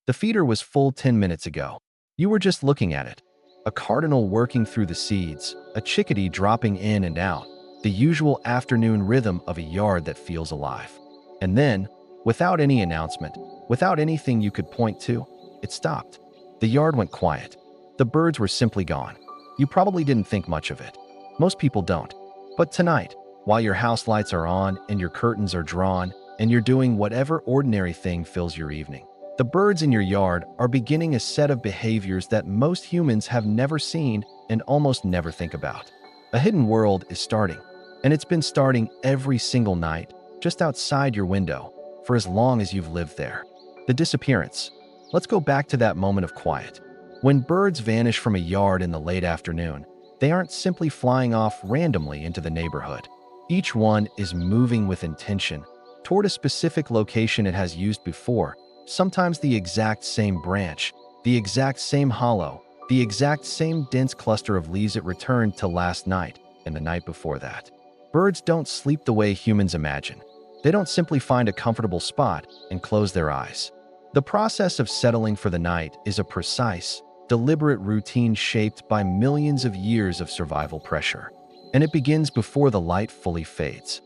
The feeder was full 10 minutes ago. You were just looking at it. A cardinal working through the seeds, a chickadee dropping in and out, the usual afternoon rhythm of a yard that feels alive. And then, without any announcement, without anything you could point to, it stopped. The yard went quiet. The birds were simply gone. You probably didn't think much of it. Most people don't. But tonight, while your house lights are on and your curtains are drawn and you're doing whatever ordinary thing fills your evening, the birds in your yard are beginning a set of behaviors that most humans have never seen and almost never think about. A hidden world is starting, and it's been starting every single night, just outside your window, for as long as you've lived there. The disappearance. Let's go back to that moment of quiet. When birds vanish from a yard in the late afternoon, they aren't simply flying off randomly into the neighborhood. Each one is moving with intention toward a specific location it has used before, sometimes the exact same branch, the exact same hollow, the exact same dense cluster of leaves it returned to last night and the night before that. Birds don't sleep the way humans imagine. They don't simply find a comfortable spot and close their eyes. The process of settling for the night is a precise, deliberate routine shaped by millions of years of survival pressure. And it begins before the light fully fades.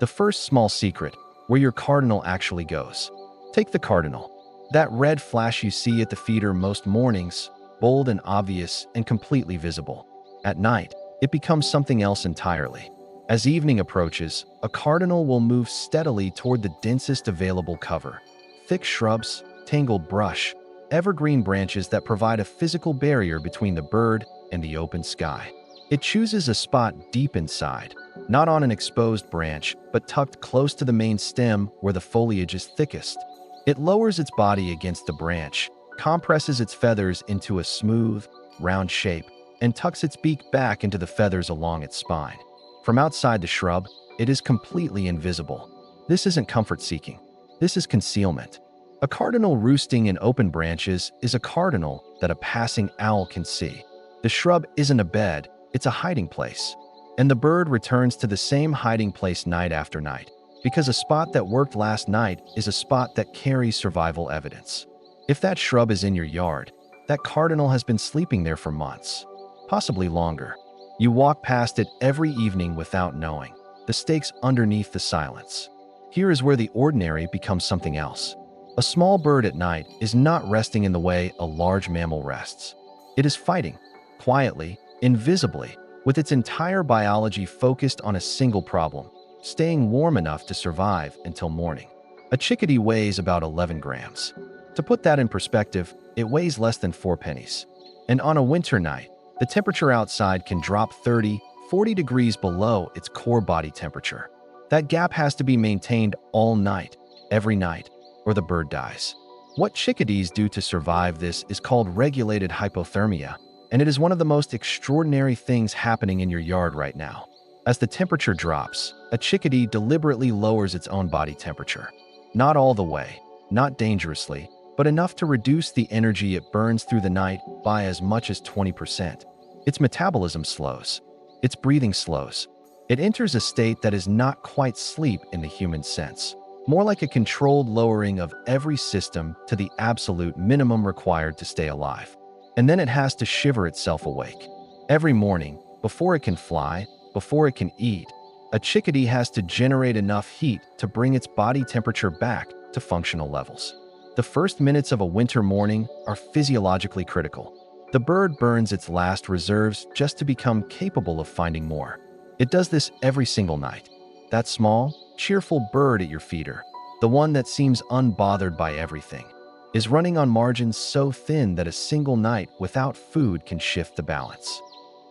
The first small secret, where your cardinal actually goes. Take the cardinal. That red flash you see at the feeder most mornings, bold and obvious and completely visible. At night, it becomes something else entirely. As evening approaches, a cardinal will move steadily toward the densest available cover. Thick shrubs, tangled brush, evergreen branches that provide a physical barrier between the bird and the open sky. It chooses a spot deep inside, not on an exposed branch, but tucked close to the main stem where the foliage is thickest. It lowers its body against the branch, compresses its feathers into a smooth, round shape, and tucks its beak back into the feathers along its spine. From outside the shrub, it is completely invisible. This isn't comfort-seeking. This is concealment. A cardinal roosting in open branches is a cardinal that a passing owl can see. The shrub isn't a bed, it's a hiding place. And the bird returns to the same hiding place night after night, because a spot that worked last night is a spot that carries survival evidence. If that shrub is in your yard, that cardinal has been sleeping there for months, possibly longer. You walk past it every evening without knowing, the stakes underneath the silence. Here is where the ordinary becomes something else. A small bird at night is not resting in the way a large mammal rests. It is fighting, quietly, invisibly, with its entire biology focused on a single problem: staying warm enough to survive until morning. A chickadee weighs about 11 grams. To put that in perspective, it weighs less than 4 pennies. And on a winter night, the temperature outside can drop 30–40 degrees below its core body temperature. That gap has to be maintained all night, every night, or the bird dies. What chickadees do to survive this is called regulated hypothermia, and it is one of the most extraordinary things happening in your yard right now. As the temperature drops, a chickadee deliberately lowers its own body temperature. Not all the way, not dangerously, but enough to reduce the energy it burns through the night by as much as 20%. Its metabolism slows. Its breathing slows. It enters a state that is not quite sleep in the human sense, more like a controlled lowering of every system to the absolute minimum required to stay alive. And then it has to shiver itself awake. Every morning, before it can fly, before it can eat, a chickadee has to generate enough heat to bring its body temperature back to functional levels. The first minutes of a winter morning are physiologically critical. The bird burns its last reserves just to become capable of finding more. It does this every single night. That small, cheerful bird at your feeder, the one that seems unbothered by everything, is running on margins so thin that a single night without food can shift the balance.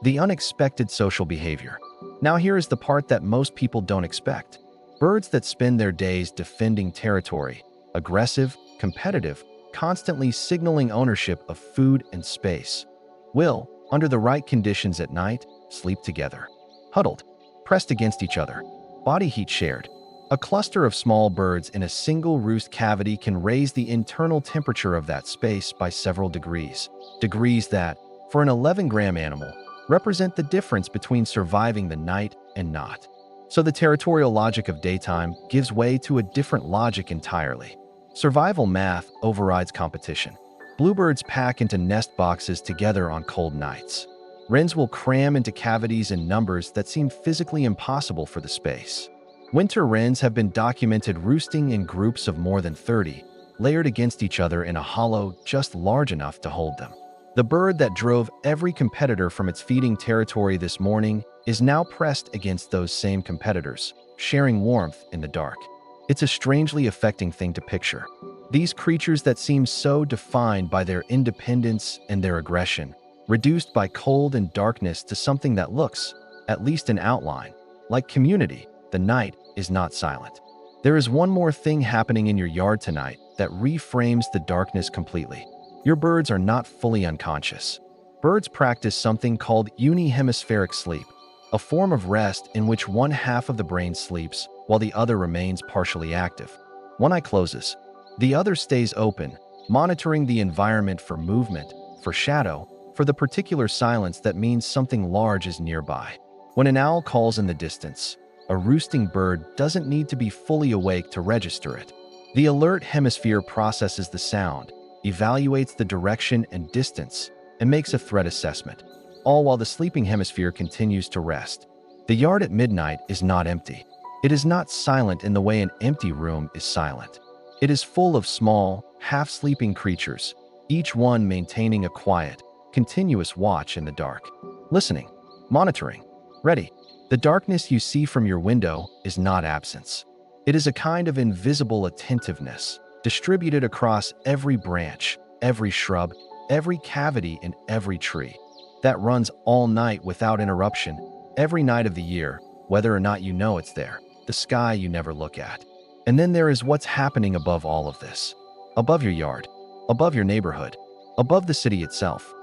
The unexpected social behavior. Now here is the part that most people don't expect. Birds that spend their days defending territory, aggressive, competitive, constantly signaling ownership of food and space, will, under the right conditions at night, sleep together. Huddled, pressed against each other, body heat shared. A cluster of small birds in a single roost cavity can raise the internal temperature of that space by several degrees. Degrees that, for an 11-gram animal, represent the difference between surviving the night and not. So the territorial logic of daytime gives way to a different logic entirely. Survival math overrides competition. Bluebirds pack into nest boxes together on cold nights. Wrens will cram into cavities in numbers that seem physically impossible for the space. Winter wrens have been documented roosting in groups of more than 30, layered against each other in a hollow just large enough to hold them. The bird that drove every competitor from its feeding territory this morning is now pressed against those same competitors, sharing warmth in the dark. It's a strangely affecting thing to picture. These creatures that seem so defined by their independence and their aggression, reduced by cold and darkness to something that looks, at least in outline, like community. The night is not silent. There is one more thing happening in your yard tonight that reframes the darkness completely. Your birds are not fully unconscious. Birds practice something called unihemispheric sleep, a form of rest in which one half of the brain sleeps while the other remains partially active. One eye closes, the other stays open, monitoring the environment for movement, for shadow, for the particular silence that means something large is nearby. When an owl calls in the distance, a roosting bird doesn't need to be fully awake to register it. The alert hemisphere processes the sound, evaluates the direction and distance, and makes a threat assessment, all while the sleeping hemisphere continues to rest. The yard at midnight is not empty. It is not silent in the way an empty room is silent. It is full of small, half-sleeping creatures, each one maintaining a quiet, continuous watch in the dark. Listening, monitoring, ready. The darkness you see from your window is not absence. It is a kind of invisible attentiveness, distributed across every branch, every shrub, every cavity in every tree, that runs all night without interruption, every night of the year, whether or not you know it's there, the sky you never look at. And then there is what's happening above all of this. Above your yard, above your neighborhood, above the city itself.